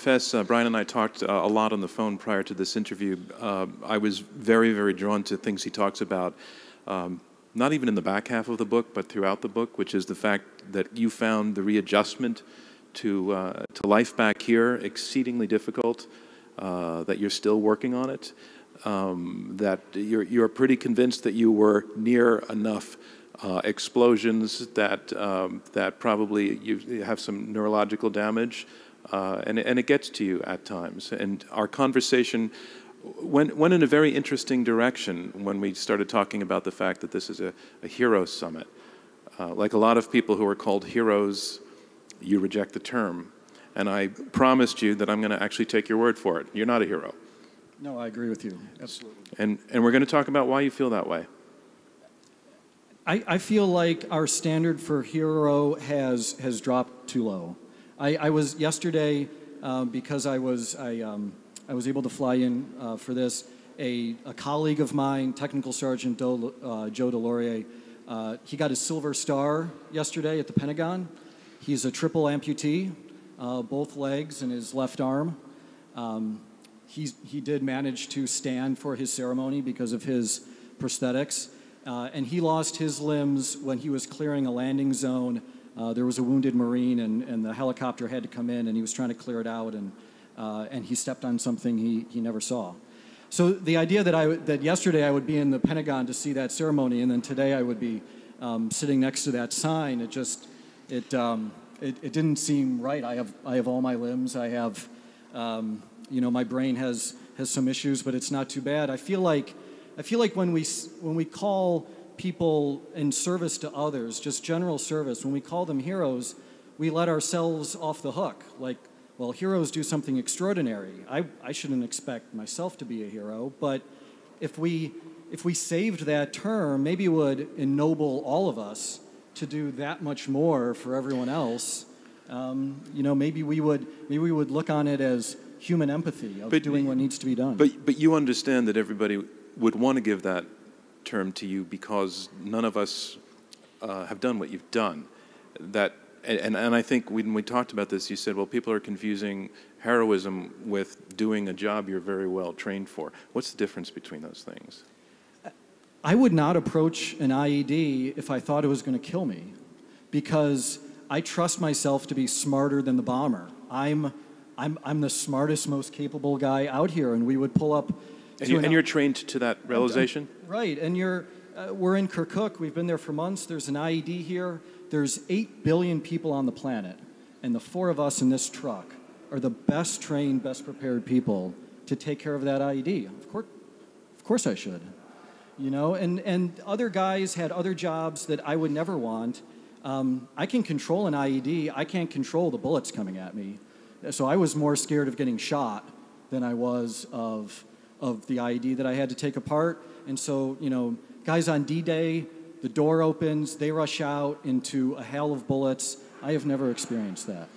confess, Brian and I talked a lot on the phone prior to this interview. I was very, very drawn to things he talks about, not even in the back half of the book, but throughout the book, which is the fact that you found the readjustment to life back here exceedingly difficult, that you're still working on it, that you're pretty convinced that you were near enough explosions that probably you have some neurological damage, and it gets to you at times. And our conversation went in a very interesting direction when we started talking about the fact that this is a hero summit. Like a lot of people who are called heroes, you reject the term. And I promised you that I'm going to actually take your word for it. You're not a hero. No, I agree with you. Absolutely. And we're going to talk about why you feel that way. I feel like our standard for hero has dropped too low. I was yesterday, because I was able to fly in for this, a colleague of mine, Technical Sergeant Joe Delorier, he got his Silver Star yesterday at the Pentagon. He's a triple amputee, both legs and his left arm. He did manage to stand for his ceremony because of his prosthetics. And he lost his limbs when he was clearing a landing zone. There was a wounded Marine, and the helicopter had to come in, and he was trying to clear it out, and he stepped on something he never saw. So the idea that yesterday I would be in the Pentagon to see that ceremony, and then today I would be sitting next to that sign, it didn't seem right. I have all my limbs. I have, my brain has some issues, but it's not too bad. I feel like when we call people in service to others, just general service, when we call them heroes, we let ourselves off the hook. Like, well, heroes do something extraordinary. I shouldn't expect myself to be a hero, but if we saved that term, maybe it would ennoble all of us to do that much more for everyone else. Maybe we would look on it as human empathy of doing what needs to be done. But you understand that everybody would want to give that term to you because none of us have done what you've done. And I think when we talked about this, you said, well, people are confusing heroism with doing a job you're very well trained for. What's the difference between those things? I would not approach an IED if I thought it was going to kill me, because I trust myself to be smarter than the bomber. I'm the smartest, most capable guy out here, and we would pull up. And you're trained to that realization? Right, and we're in Kirkuk. We've been there for months. There's an IED here. There's 8 billion people on the planet, and the 4 of us in this truck are the best trained, best prepared people to take care of that IED. Of course I should. And other guys had other jobs that I would never want. I can control an IED. I can't control the bullets coming at me. So I was more scared of getting shot than I was of the IED that I had to take apart. And so, guys on D-Day, the door opens, they rush out into a hail of bullets. I have never experienced that.